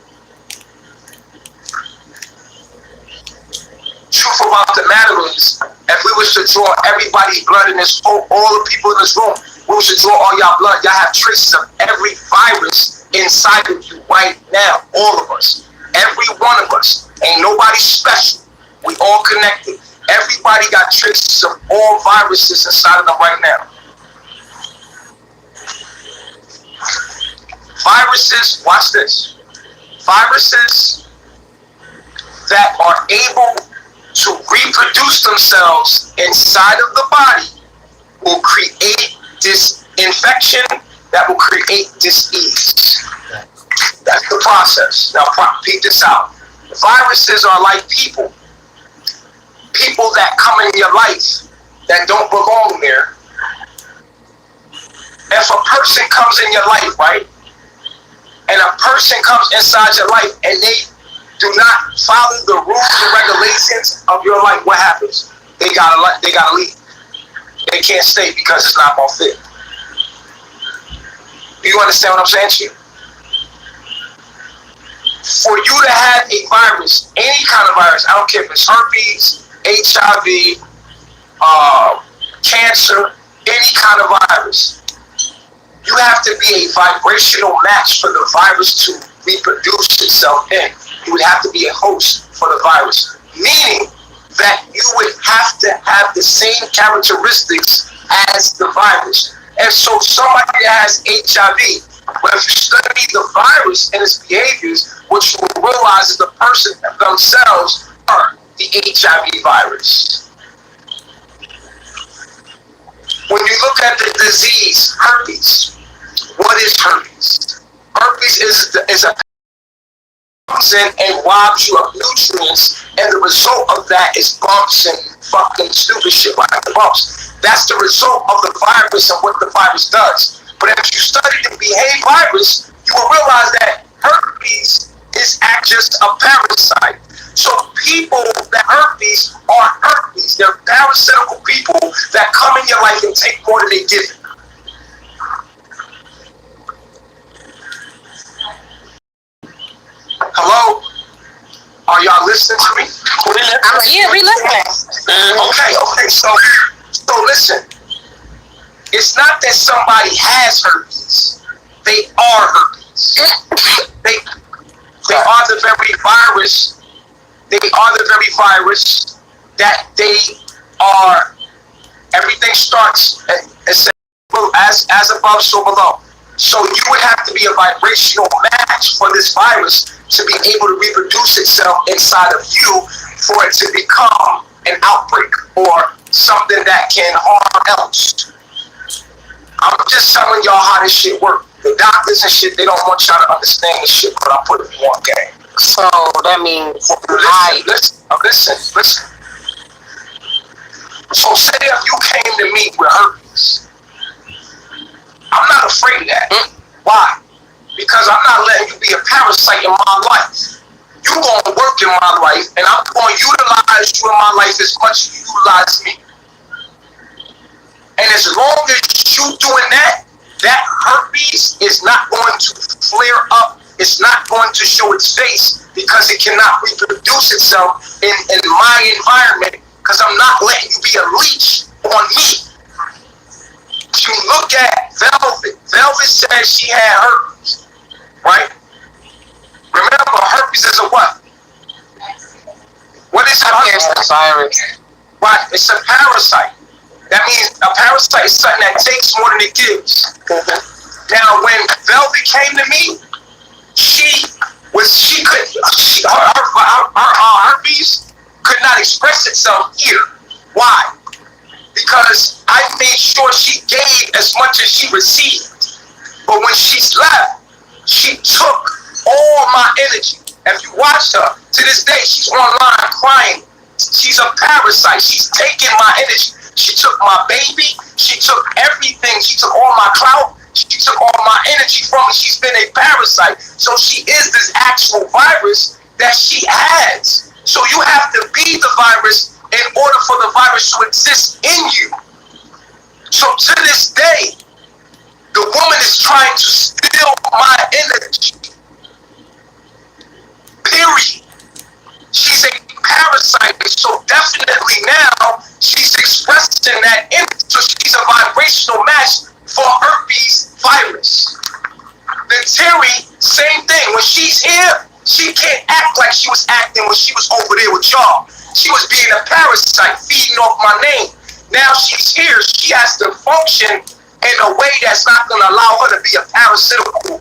Truth about the matter is, if we was to draw everybody's blood in this, all the people in this room, we was to draw all y'all blood, y'all have traces of every virus inside of you right now, all of us, every one of us. Ain't nobody special. We all connected. Everybody got traces of all viruses inside of them right now. Viruses, watch this. Viruses that are able to reproduce themselves inside of the body will create this infection that will create disease. That's the process. Now, peep this out. Viruses are like people. People that come in your life that don't belong there. If a person comes in your life, right, and a person comes inside your life and they do not follow the rules and regulations of your life, what happens? They gotta leave. They can't stay because it's not gonna fit. Do you understand what I'm saying to you? For you to have a virus, any kind of virus, I don't care if it's herpes, HIV, cancer, any kind of virus, you have to be a vibrational match for the virus to reproduce itself in. You would have to be a host for the virus, meaning that you would have to have the same characteristics as the virus. And so somebody that has HIV, but if you study the virus and its behaviors, what you will realize is the person themselves are the HIV virus. When you look at the disease, herpes, what is herpes? Herpes is a comes in and robs you of nutrients, and the result of that is bumps and fucking stupid shit like the bumps. That's the result of the virus and what the virus does. But if you study the behavior virus, you will realize that herpes is just a parasite. So people that herpes are herpes. They're parasitical people that come in your life and take more than they give you. Hello? Are y'all listening to me? We listening. Okay. So listen. It's not that somebody has herpes. They are herpes. They are the very virus. They are the very virus that they are. Everything starts as above, so below. So you would have to be a vibrational match for this virus to be able to reproduce itself inside of you for it to become an outbreak or something that can harm else. I'm just telling y'all how this shit works. The doctors and shit, they don't want y'all to understand this shit, but I put it in one game. So that means Listen. So say if you came to me with herpes, I'm not afraid of that. Why? Because I'm not letting you be a parasite in my life. You gonna work in my life, and I'm gonna utilize you in my life as much as you utilize me. And as long as you doing that, that herpes is not going to flare up. It's not going to show its face because it cannot reproduce itself in my environment because I'm not letting you be a leech on me. You look at Velvet. Velvet said she had herpes, right? Remember, herpes is a what? What is herpes? it's a virus. Right, it's a parasite. That means a parasite is something that takes more than it gives. Now, when Velvet came to me, she her herpes could not express itself here. Why? Because I made sure she gave as much as she received. But when she left, she took all my energy. If you watch her, to this day, she's online crying. She's a parasite. She's taking my energy. She took my baby. She took everything. She took all my clout. She took all my energy from me. She's been a parasite. So she is this actual virus that she has. So you have to be the virus in order for the virus to exist in you. So to this day, the woman is trying to steal my energy. Period. She's a parasite. So definitely now she's expressing that energy. So she's a vibrational match for herpes virus. Neytiri, same thing. When she's here, she can't act like she was acting when she was over there with y'all. She was being a parasite, feeding off my name. Now she's here. She has to function in a way that's not going to allow her to be a parasitical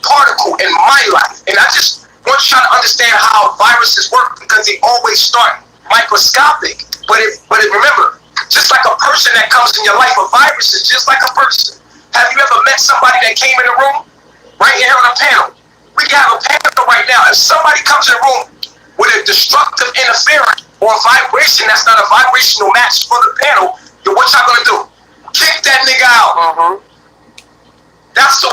particle in my life. And I just want you to understand how viruses work, because they always start microscopic. But remember, just like a person that comes in your life, a virus is just like a person. Have you ever met somebody that came in the room? Right here on a panel. We can have a panel right now. If somebody comes in the room with a destructive interference or a vibration that's not a vibrational match for the panel, then what y'all gonna do? Kick that nigga out. That's the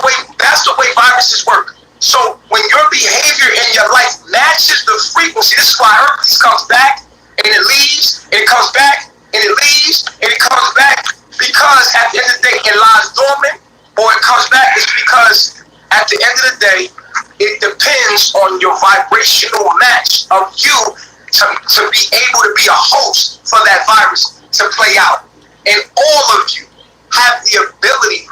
way viruses work. So when your behavior in your life matches the frequency, this is why herpes comes back and it leaves, and it comes back and it leaves, and it comes back, because at the end of the day it lies dormant, or it comes back. It's because at the end of the day it depends on your vibrational match of you to be able to be a host for that virus to play out. And all of you have the ability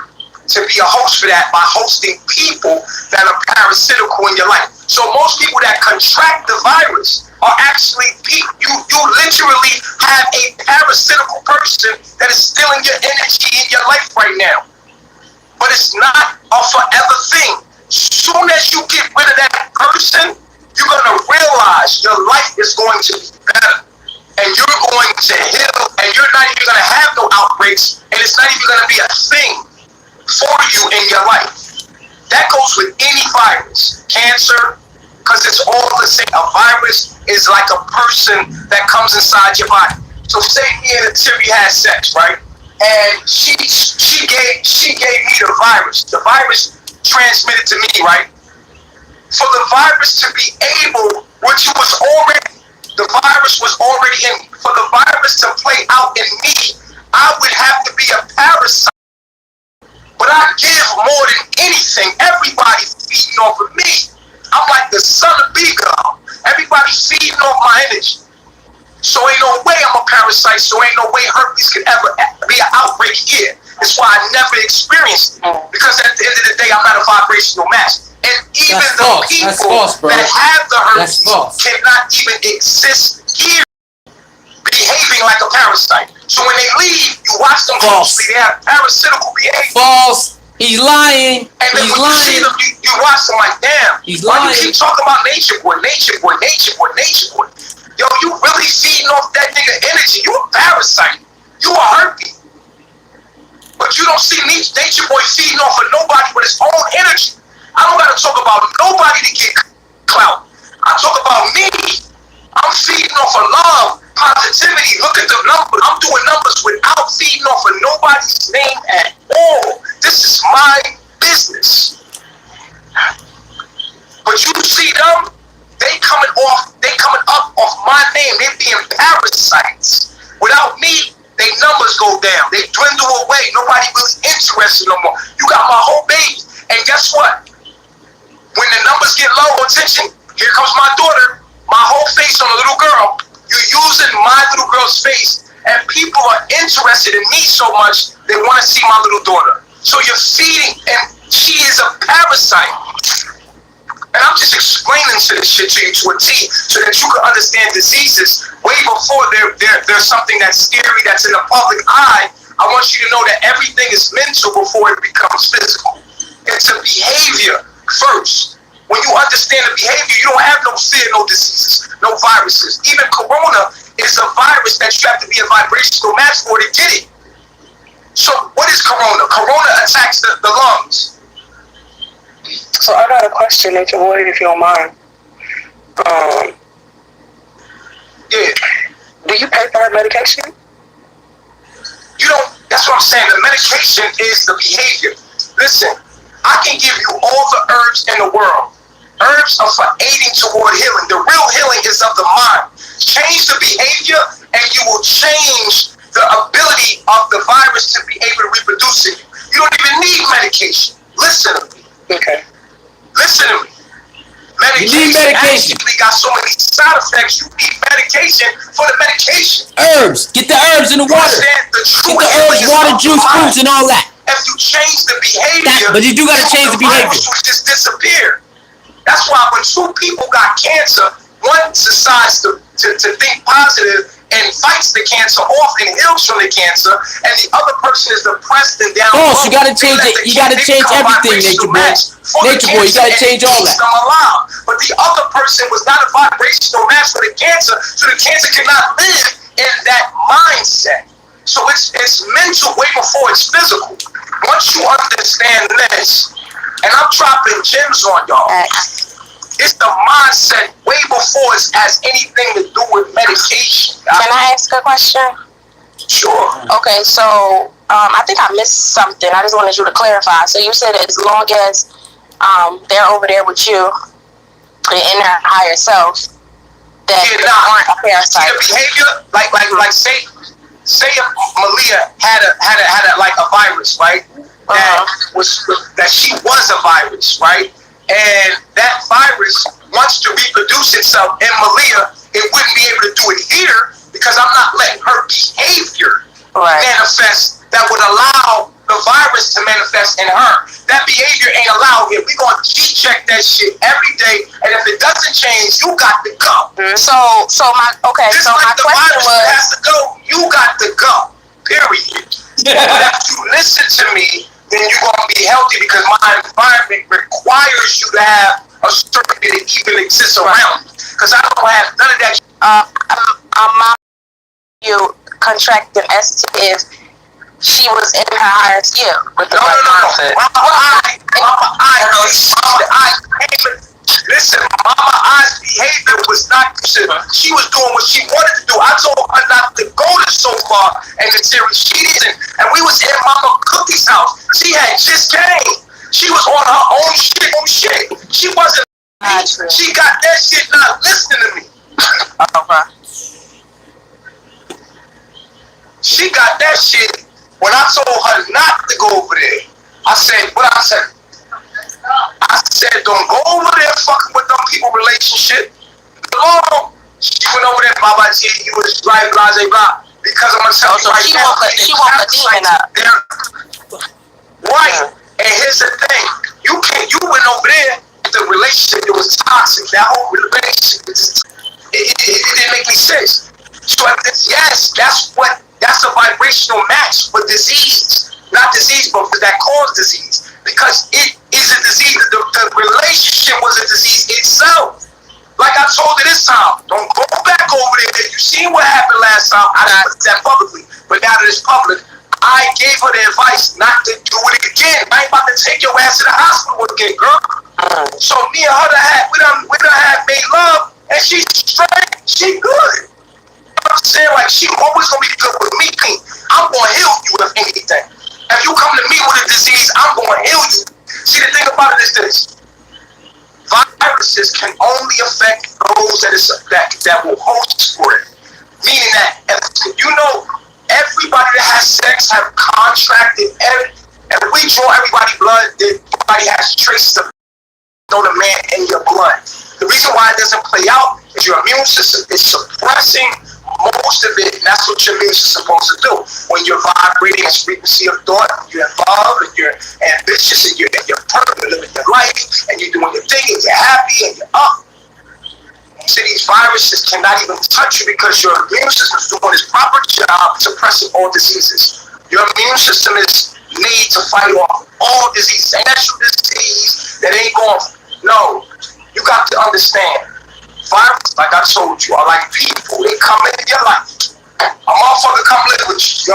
to be a host for that by hosting people that are parasitical in your life. So most people that contract the virus are actually people. You literally have a parasitical person that is stealing your energy in your life right now. But it's not a forever thing. Soon as you get rid of that person, you're going to realize your life is going to be better. And you're going to heal, and you're not even going to have no outbreaks, and it's not even going to be a thing for you in your life. That goes with any virus. Cancer, because it's all the same. A virus is like a person that comes inside your body. So say me and Neytiri had sex, right? And she gave me the virus. The virus transmitted to me, right? For the virus to be able, which was already, the virus was already in me. For the virus to play out in me, I would have to be a parasite. But I give more than anything. Everybody feeding off of me. I'm like the son of Bigo. Everybody feeding off my energy. So ain't no way I'm a parasite. So ain't no way herpes could ever be an outbreak here. That's why I never experienced it. Because at the end of the day, I'm not a vibrational match. And even the people that have the herpes cannot even exist here, behaving like a parasite. So when they leave, you watch them closely. They have parasitical behavior. False. He's lying. And then when you see them, you watch them like, damn. Why you keep talking about nature boy, nature boy, nature boy, nature boy? Yo, you really feeding off that nigga energy. You a parasite. You a herpes. But you don't see nature boy feeding off of nobody but his own energy. I don't gotta talk about nobody to get clout. I talk about me. I'm feeding off of love, positivity. Look at the numbers. I'm doing numbers without feeding off of nobody's name at all. This is my business. But you see them, they coming up off my name. They being parasites. Without me, their numbers go down. They dwindle away. Nobody really interested no more. You got my whole baby. And guess what? When the numbers get low attention, here comes my daughter, my whole face on a little girl. You're using my little girl's face, and people are interested in me so much, they want to see my little daughter. So you're feeding, and she is a parasite. And I'm just explaining this shit to you to a T, so that you can understand diseases way before there's something that's scary that's in the public eye. I want you to know that everything is mental before it becomes physical. It's a behavior first. When you understand the behavior, you don't have no fear, no diseases, no viruses. Even corona is a virus that you have to be a vibrational match for to get it. So what is corona? Corona attacks the lungs. So I got a question, Nature Boy, if you don't mind. Yeah. Do you pay for her medication? You don't, that's what I'm saying. The medication is the behavior. Listen, I can give you all the herbs in the world. Herbs are for aiding toward healing. The real healing is of the mind. Change the behavior and you will change the ability of the virus to be able to reproduce it. You don't even need medication. Listen to me. Okay. Listen to me. Medication actually got so many side effects. You need medication for the medication. Herbs. Get the herbs in the water. Get the herbs, water, juice, fruits, and all that. If you change the behavior, but you do gotta change the behavior. The virus will just disappear. That's why when two people got cancer, one decides to think positive and fights the cancer off and heals from the cancer, and the other person is depressed and down. You gotta change it. You gotta change everything, Nature Boy. Nature Boy, you gotta change all that. But the other person was not a vibrational match for the cancer, so the cancer cannot live in that mindset. So it's mental way before it's physical. Once you understand this, and I'm dropping gems on y'all, it's the mindset way before it has anything to do with medication. Can I ask a question? Sure. Okay, so I think I missed something. I just wanted you to clarify. So you said as long as they're over there with you and in their higher self, that they aren't a parasite. The behavior, like say if Malia had a like a virus, right? That she was a virus, right? And that virus wants to reproduce itself in Malia, it wouldn't be able to do it here because I'm not letting her behavior manifest that would allow the virus to manifest in her. That behavior ain't allowed here. We're going to G-check that shit every day, and if it doesn't change, you got to go. So my question was, has to go, you got to go. Period. But if you listen to me, then you're going to be healthy because my environment requires you to have a certain that even exists around you. Because I don't have none of that. You contracted ST if she was in her higher skill. No. Listen, Mama I's behavior was not good. She was doing what she wanted to do. I told her not to go to so far and Neytiri, she didn't. And we was in Mama Cookie's house. She had just came. She was on her own shit. She wasn't. She got that shit not listening to me. Okay. She got that shit when I told her not to go over there. I said, don't go over there fucking with them people relationship. No. She went over there, Baba G, you was right, blah, blah, blah. Because I'm going to tell you right now. She woke the demon up. Right. And here's the thing. You went over there, the relationship, it was toxic. That whole relationship, it didn't make any sense. So yes, that's a vibrational match for disease. Not disease, but that cause disease. Because it is a disease. The relationship was a disease itself. Like I told you this time, don't go back over there. You seen what happened last time. I didn't put that publicly. But now that it's public, I gave her the advice not to do it again. I ain't about to take your ass to the hospital again, girl. So me and her, we done had made love, and she's straight. She good. I'm saying, like, she always gonna be good with me. I'm gonna heal you if anything. If you come to me with a disease, I'm gonna heal you. See, the thing about it is this: viruses can only affect those that will host for it. Meaning that if you know everybody that has sex have contracted if we draw everybody blood, everybody has traces of the man in your blood. The reason why it doesn't play out is your immune system is suppressing most of it, and that's what your immune system is supposed to do. When you're vibrating at frequency of thought, you're involved, and you're ambitious, and you're perfect, living your life, and you're doing your thing, and you're happy, and you're up. So these viruses cannot even touch you because your immune system is doing its proper job suppressing all diseases. Your immune system is made to fight off all diseases. Ain't that your disease that ain't going to No, you got to understand. Viruses, like I told you, are like people. They come into your life. A motherfucker come live with you.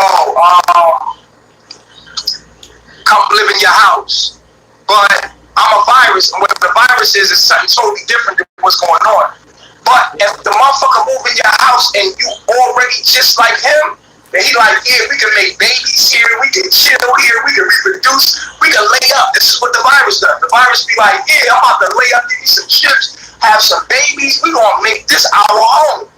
Come live in your house. But I'm a virus, and what the virus is something totally different than what's going on. But if the motherfucker move in your house and you already just like him, then he like, yeah, we can make babies here, we can chill here, we can reproduce, we can lay up. This is what the virus does. The virus be like, yeah, I'm about to lay up, give you some chips, have some babies, we gonna make this our home.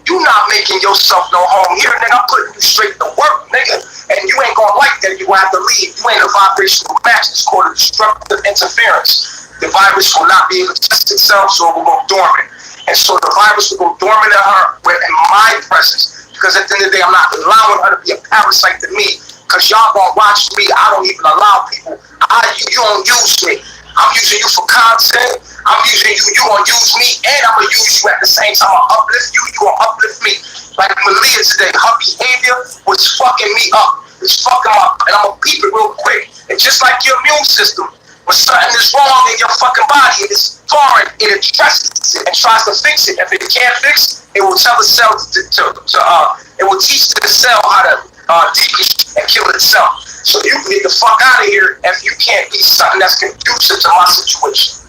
You not making yourself no home here, nigga. I'm putting you straight to work, nigga. And you ain't gonna like that. You gonna have to leave. You ain't a vibrational match. It's called a destructive interference. The virus will not be able to test itself, so it will go dormant. And so the virus will go dormant in her in my presence. Because at the end of the day, I'm not allowing her to be a parasite to me. Because y'all gonna watch me. I don't even allow people. You don't use me. I'm using you for content. I'm using you. You gonna use me, and I'm gonna use you at the same time. I'm gonna uplift you. You gonna uplift me. Like Malia today, her behavior was fucking me up. It's fucking up, and I'm gonna peep it real quick. And just like your immune system, when something is wrong in your fucking body, it is foreign. It addresses it and tries to fix it. If it can't fix, it will tell the cell it will teach the cell how to decrease and kill itself. So you can get the fuck out of here if you can't be something that's conducive to my situation.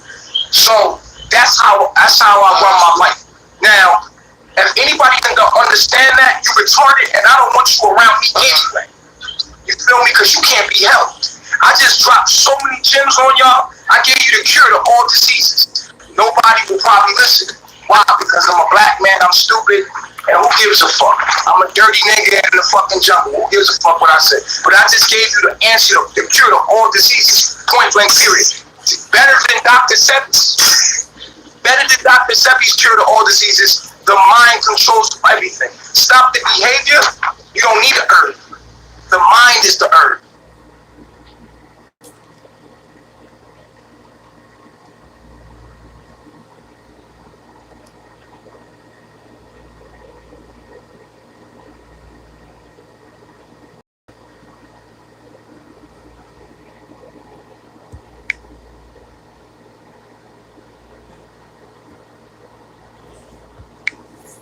So that's how I run my life. Now, if anybody can understand that, you retarded, and I don't want you around me anyway. You feel me? Because you can't be helped. I just dropped so many gems on y'all. I gave you the cure to all diseases. Nobody will probably listen. Why? Because I'm a black man, I'm stupid, and who gives a fuck? I'm a dirty nigga in the fucking jungle. Who gives a fuck what I said? But I just gave you the answer, the cure to all diseases, point blank period. Better than Dr. Seppi's. Better than Dr. Seppi's cure to all diseases. The mind controls everything. Stop the behavior, you don't need a herb. The mind is the herb.